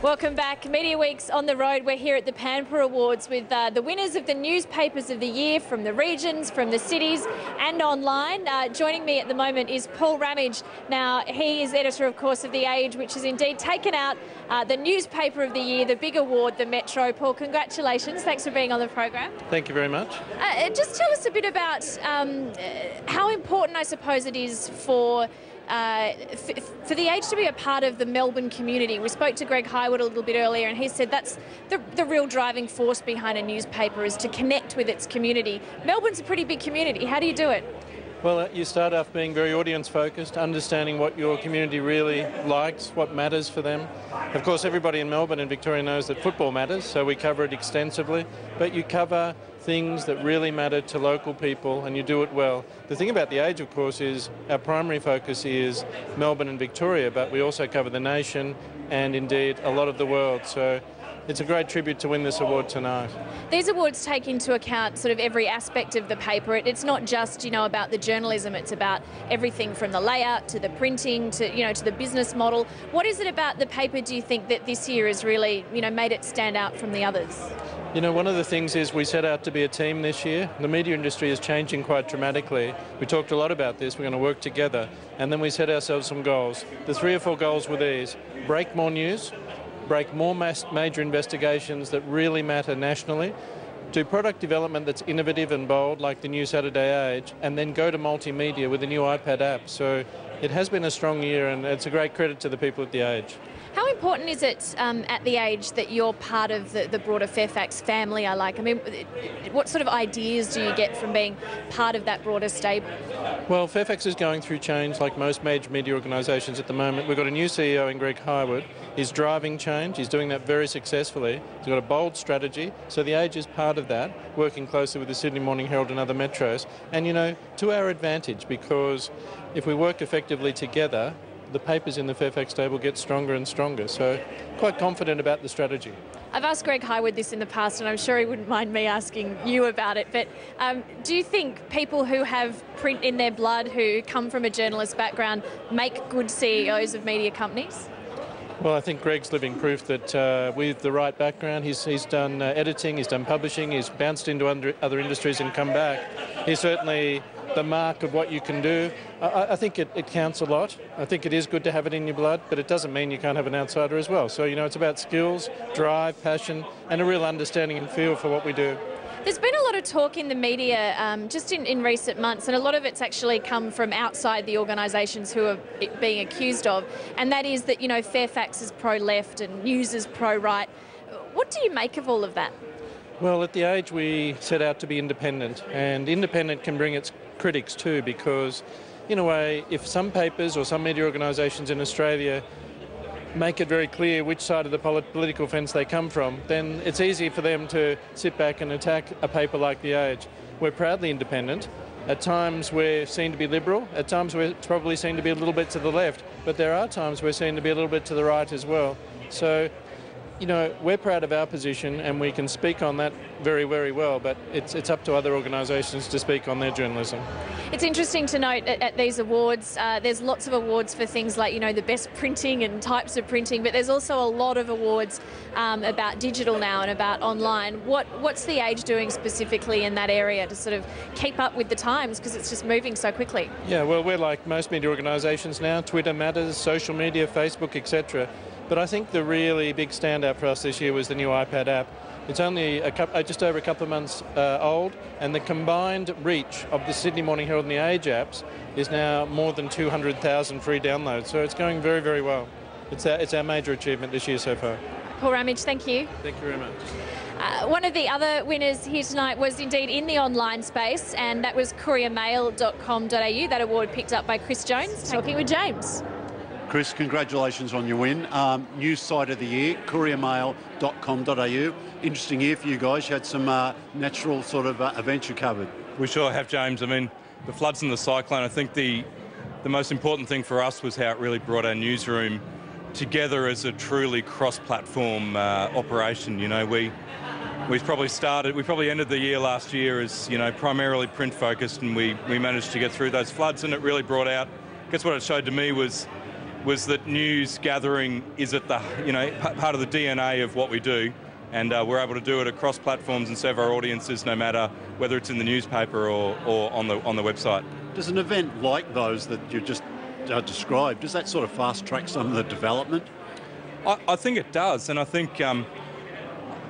Welcome back. Media Week's on the road. We're here at the Panper Awards with the winners of the newspapers of the year from the regions, from the cities and online. Joining me at the moment is Paul Ramage. Now, he is editor, of course, of The Age, which has indeed taken out the newspaper of the year, the big award, the Metro. Paul, congratulations. Thanks for being on the program. Thank you very much. Just tell us a bit about how important, I suppose, it is for The Age to be a part of the Melbourne community. We spoke to Greg Highwood a little bit earlier and he said that's the real driving force behind a newspaper, is to connect with its community. Melbourne's a pretty big community. How do you do it? Well, you start off being very audience focused, understanding what your community really likes, what matters for them. Of course, everybody in Melbourne and Victoria knows that football matters, so we cover it extensively, but you cover things that really matter to local people and you do it well. The thing about The Age, of course, is our primary focus is Melbourne and Victoria, but we also cover the nation and indeed a lot of the world. So it's a great tribute to win this award tonight. These awards take into account sort of every aspect of the paper. It's not just, about the journalism. It's about everything from the layout to the printing to, to the business model. What is it about the paper, do you think, that this year has really, made it stand out from the others? One of the things is we set out to be a team this year. The media industry is changing quite dramatically. We talked a lot about this. We're going to work together. And then we set ourselves some goals. The 3 or 4 goals were these: break more news, break more major investigations that really matter nationally, do product development that's innovative and bold, like the new Saturday Age, and then go to multimedia with a new iPad app. So it has been a strong year, and it's a great credit to the people at The Age. How important is it at The Age that you're part of the broader Fairfax family, what sort of ideas do you get from being part of that broader stable? Well, Fairfax is going through change like most major media organisations at the moment. We've got a new CEO in Greg Highwood. He's driving change. He's doing that very successfully. He's got a bold strategy. So The Age is part of that, working closely with the Sydney Morning Herald and other metros. And, to our advantage, because if we work effectively together, the papers in the Fairfax stable get stronger and stronger. So quite confident about the strategy. I've asked Greg Highwood this in the past, and I'm sure he wouldn't mind me asking you about it, but do you think people who have print in their blood, who come from a journalist background, make good CEOs of media companies? Well, I think Greg's living proof that with the right background, he's done editing, he's done publishing, he's bounced into other industries and come back. He's certainly the mark of what you can do. I think it counts a lot. I think it is good to have it in your blood, but it doesn't mean you can't have an outsider as well. So, it's about skills, drive, passion, and a real understanding and feel for what we do. There's been a lot of talk in the media just in recent months, and a lot of it's actually come from outside the organisations who are being accused of, and that is that, Fairfax is pro-left and News is pro-right. What do you make of all of that? Well, at The Age we set out to be independent, and independent can bring its critics too, because in a way, if some papers or some media organisations in Australia make it very clear which side of the political fence they come from, then it's easy for them to sit back and attack a paper like The Age. We're proudly independent. At times we're seen to be liberal, at times we're probably seen to be a little bit to the left, but there are times we're seen to be a little bit to the right as well. So, we're proud of our position and we can speak on that very, very well, but it's up to other organisations to speak on their journalism. It's interesting to note at these awards, there's lots of awards for things like, the best printing and types of printing, but there's also a lot of awards about digital now and about online. What's The Age doing specifically in that area to sort of keep up with the times, because it's just moving so quickly? Yeah, well, we're like most media organisations now. Twitter matters, social media, Facebook, etc. But I think the really big standout for us this year was the new iPad app. It's only just over a couple of months old, and the combined reach of the Sydney Morning Herald and the Age apps is now more than 200,000 free downloads. So it's going very, very well. It's our major achievement this year so far. Paul Ramage, thank you. Thank you very much. One of the other winners here tonight was indeed in the online space, and that was couriermail.com.au. That award picked up by Chris Jones, talking with James. Chris, congratulations on your win. News site of the year, couriermail.com.au. Interesting year for you guys. You had some natural sort of events you covered. We sure have, James. The floods and the cyclone, I think the most important thing for us was how it really brought our newsroom together as a truly cross-platform operation. We probably ended the year last year as, primarily print-focused, and we managed to get through those floods, and it really brought out, I guess what it showed to me was was that news gathering is at the, part of the DNA of what we do, and we're able to do it across platforms and serve our audiences no matter whether it's in the newspaper or on the website. Does an event like those that you just described, does that sort of fast track some of the development? I think it does, and I think,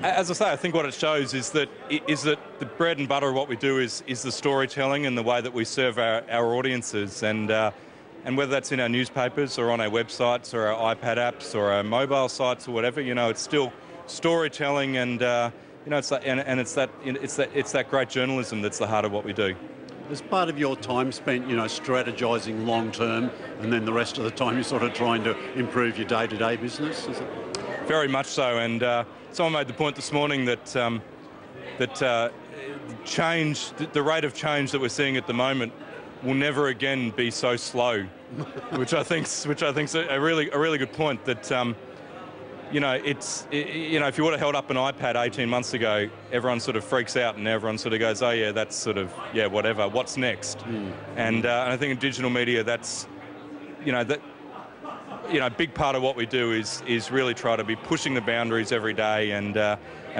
as I say, I think what it shows is that the bread and butter of what we do is the storytelling and the way that we serve our audiences, and whether that's in our newspapers or on our websites or our iPad apps or our mobile sites or whatever, it's still storytelling, and it's that great journalism that's the heart of what we do. As part of your time spent, strategising long term, and then the rest of the time you're sort of trying to improve your day-to-day business, is it? Very much so, and someone made the point this morning that the rate of change that we're seeing at the moment will never again be so slow, which I think's a really good point. That if you would have held up an iPad 18 months ago, everyone sort of freaks out and everyone sort of goes, oh yeah, that's sort of, yeah, whatever, what's next? And I think in digital media, that's, a big part of what we do is really try to be pushing the boundaries every day and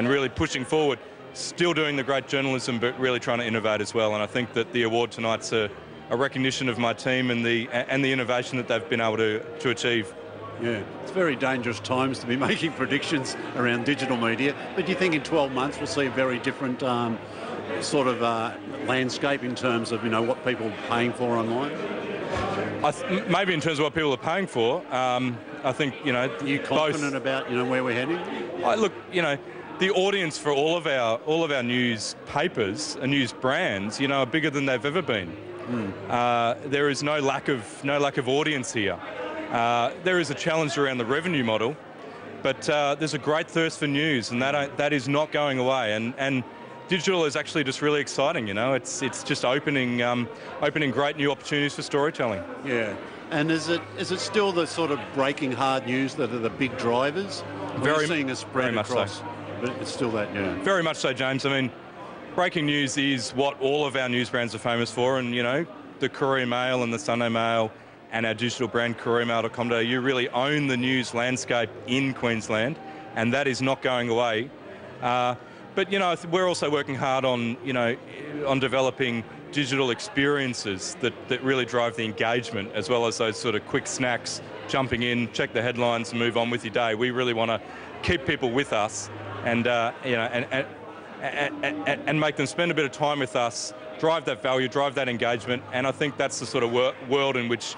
really pushing forward, still doing the great journalism, but really trying to innovate as well. And I think that the award tonight's a recognition of my team and the innovation that they've been able to achieve. Yeah, it's very dangerous times to be making predictions around digital media, but do you think in 12 months we'll see a very different landscape in terms of, what people are paying for online? Maybe in terms of what people are paying for. I think, Are you confident about, where we're heading? Look, the audience for all of our newspapers and news brands, are bigger than they've ever been. There is no lack of audience here. There is a challenge around the revenue model, but there's a great thirst for news, and that is not going away. And digital is actually just really exciting. It's just opening great new opportunities for storytelling. Yeah. And is it still the sort of breaking hard news that are the big drivers? We're seeing a spread across, so. But it's still that, yeah. Very much so, James. I mean, breaking news is what all of our news brands are famous for, and the Courier Mail and the Sunday Mail and our digital brand couriermail.com.au really own the news landscape in Queensland, and that is not going away. But we're also working hard on on developing digital experiences that really drive the engagement, as well as those sort of quick snacks, jumping in, check the headlines, and move on with your day. We really want to keep people with us, and and make them spend a bit of time with us, drive that value, drive that engagement, and I think that's the sort of world in which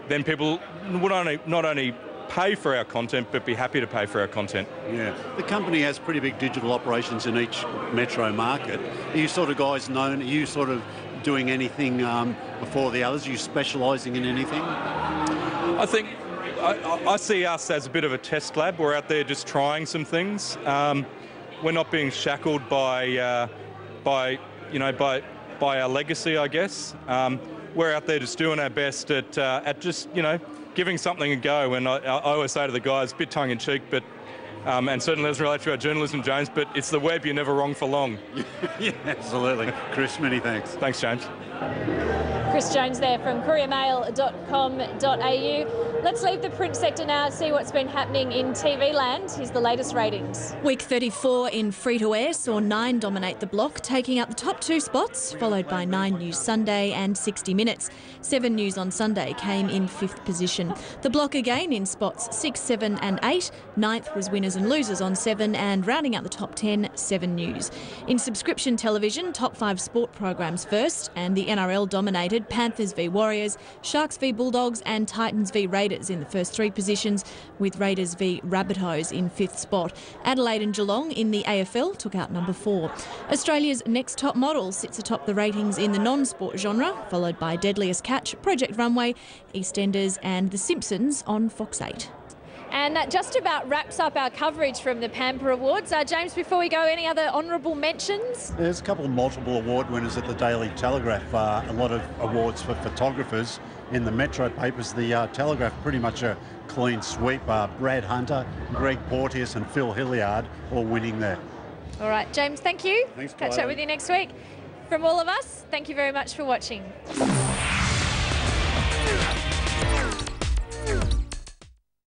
then people would not only pay for our content, but be happy to pay for our content. Yeah. The company has pretty big digital operations in each metro market. Are you sort of guys known, are you sort of doing anything before the others? Are you specialising in anything? I think I see us as a bit of a test lab. We're out there just trying some things. We're not being shackled by our legacy, I guess. We're out there just doing our best at just, giving something a go. And I always say to the guys, a bit tongue-in-cheek, but and certainly doesn't relate to our journalism, James, but it's the web, you're never wrong for long. Yeah, absolutely. Chris, many thanks. Thanks, James. Chris Jones there from couriermail.com.au. Let's leave the print sector now, see what's been happening in TV land. Here's the latest ratings. Week 34 in free-to-air saw 9 dominate the block, taking up the top 2 spots, followed by 9 News Sunday and 60 Minutes. 7 News on Sunday came in 5th position. The block again in spots 6, 7 and 8. 9th was Winners and Losers on 7, and rounding out the top 10, 7 News. In subscription television, top 5 sport programs first, and the NRL dominated Panthers v Warriors, Sharks v Bulldogs and Titans v Raiders in the first 3 positions, with Raiders v Rabbitohs in 5th spot. Adelaide and Geelong in the AFL took out number 4. Australia's Next Top Model sits atop the ratings in the non-sport genre, followed by Deadliest Catch, Project Runway, EastEnders and The Simpsons on Fox 8. And that just about wraps up our coverage from the Pamper Awards. James, before we go, any other honourable mentions? There's a couple of multiple award winners at the Daily Telegraph. A lot of awards for photographers in the metro papers. The Telegraph, pretty much a clean sweep. Brad Hunter, Greg Porteous and Phil Hilliard all winning there. All right, James, thank you. Thanks, Catch up with you next week. From all of us, thank you very much for watching.